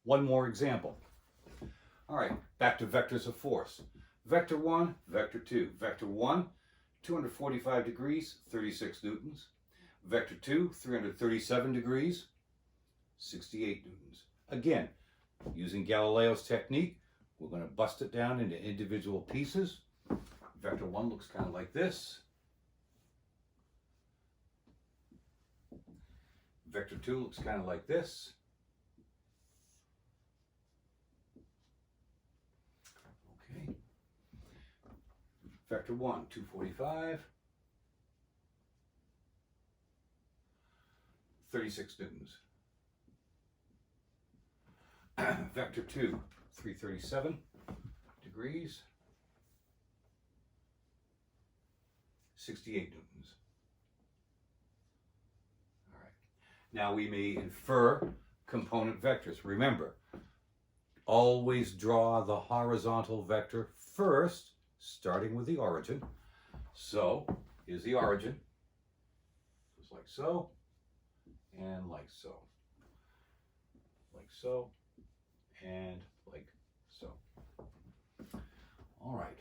One more example. All right, back to vectors of force. Vector 1, vector 2. Vector 1, 245 degrees, 36 newtons. Vector 2, 337 degrees, 68 newtons. Again, using Galileo's technique, we're going to bust it down into individual pieces. Vector 1 looks kind of like this. Vector 2 looks kind of like this. Okay. Vector 1, 245. 36 newtons. Vector 2, 337 degrees, 68 newtons. All right. Now we may infer component vectors. Remember, always draw the horizontal vector first, starting with the origin. So, here's the origin, just like so, and like so, like so, and like so. All right.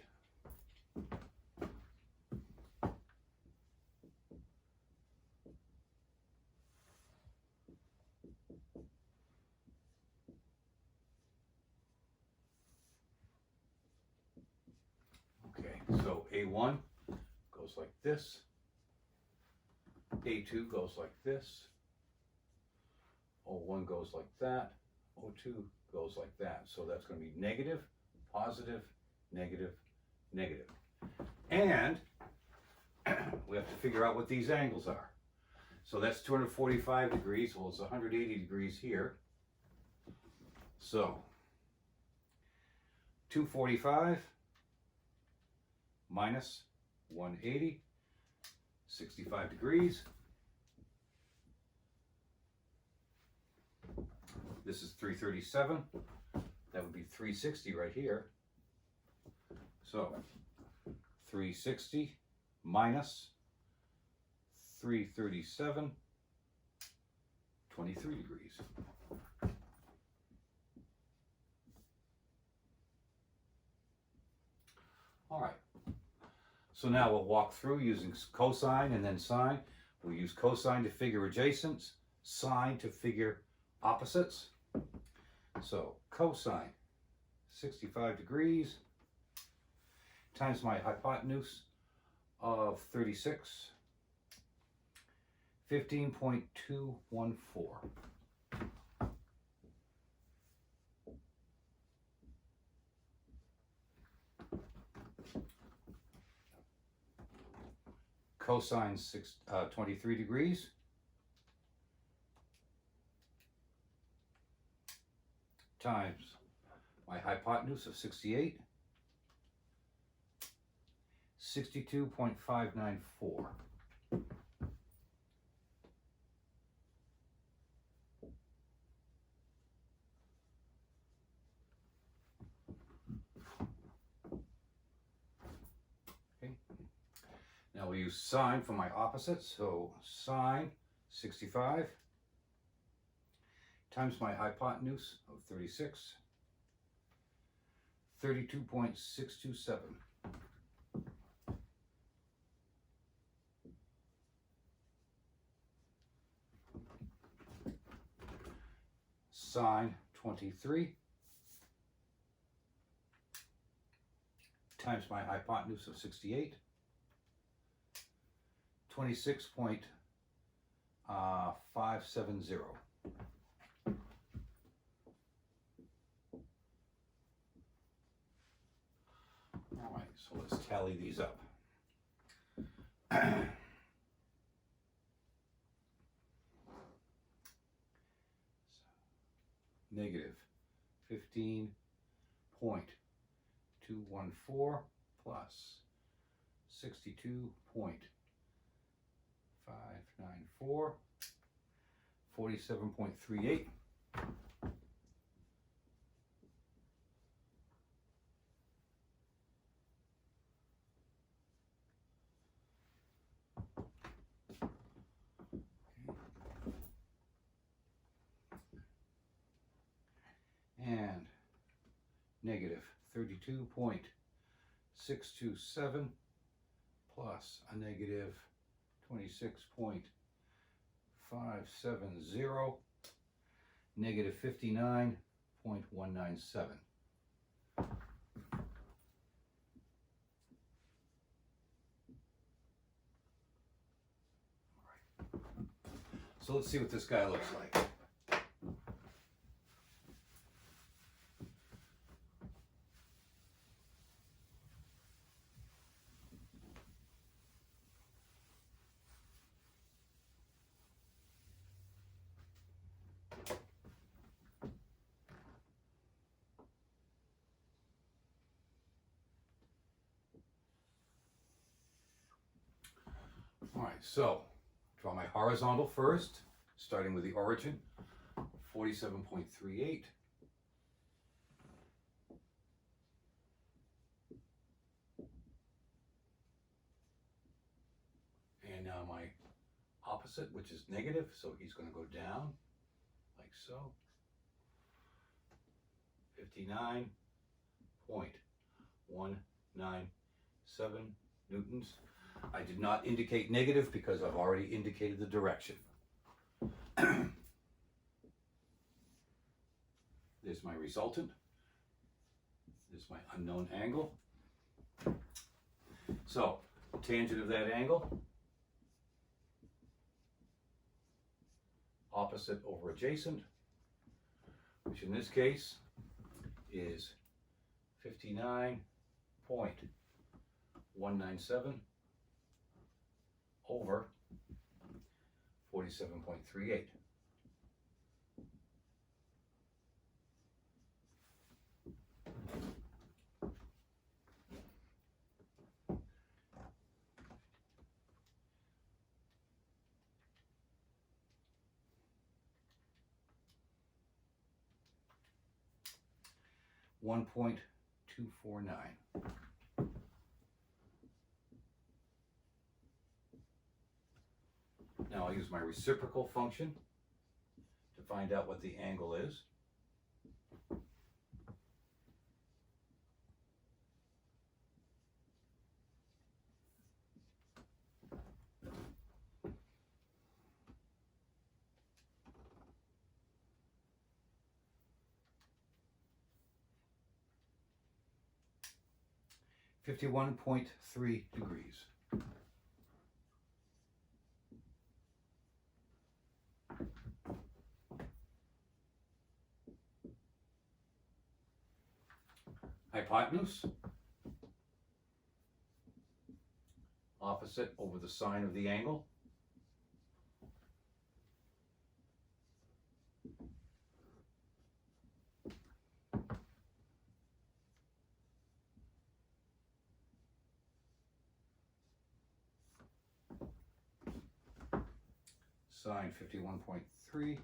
Okay, so A1 goes like this. A2 goes like this. O1 goes like that. O2 goes like that. So that's going to be negative, positive, negative, negative. And we have to figure out what these angles are. So that's 245 degrees. Well, it's 180 degrees here. So 245 minus 180, 65 degrees. This is 337. That would be 360 right here. So 360 minus 337, 23 degrees. All right. So now we'll walk through using cosine and then sine. We'll use cosine to figure adjacents, sine to figure opposites. So cosine, 65 degrees, times my hypotenuse of 36, 15.214. Cosine 23 degrees, times my hypotenuse of 68, 62.594. Okay. Now we use sine for my opposites, so sine 65 times my hypotenuse of 36, 32.627. Sine 23 times my hypotenuse of 68, 26.570. All right, so let's tally these up. Negative 15.214 plus 62.594, 47.38. negative 32.627 plus a negative 26.570, negative 59.197. So let's see what this guy looks like. All right, so draw my horizontal first, starting with the origin, 47.38. And now my opposite, which is negative, so he's going to go down, like so. 59.197 newtons. I did not indicate negative because I've already indicated the direction. There's my resultant. There's my unknown angle. So, tangent of that angle, opposite over adjacent, which in this case is 59.197 over 47.38. $1.249. Now I'll use my reciprocal function to find out what the angle is. $51.3 degrees. Hypotenuse, opposite over the sine of the angle. Sine 51.3.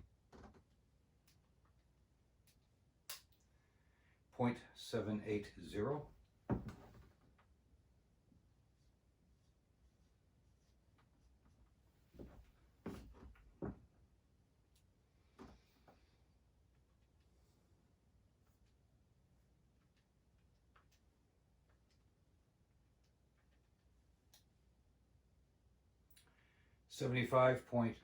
0.780. $75.894.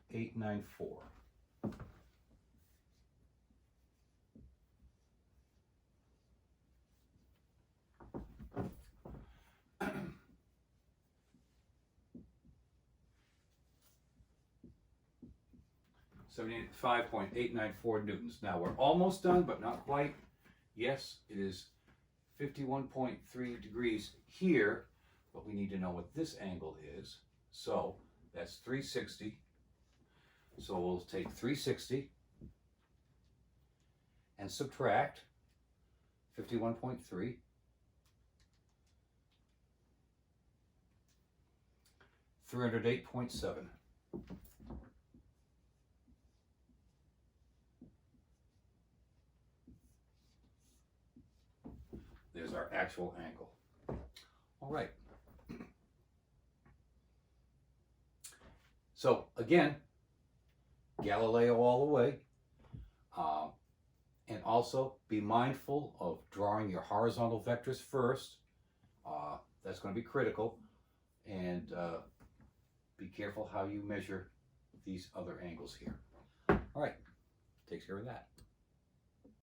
$75.894 newtons. Now we're almost done, but not quite. Yes, it is 51.3 degrees here, but we need to know what this angle is. So that's 360. So we'll take 360 and subtract 51.3. 308.7. There's our actual angle. All right. So again, Galileo all the way. And also be mindful of drawing your horizontal vectors first. That's going to be critical. And be careful how you measure these other angles here. All right, takes care of that.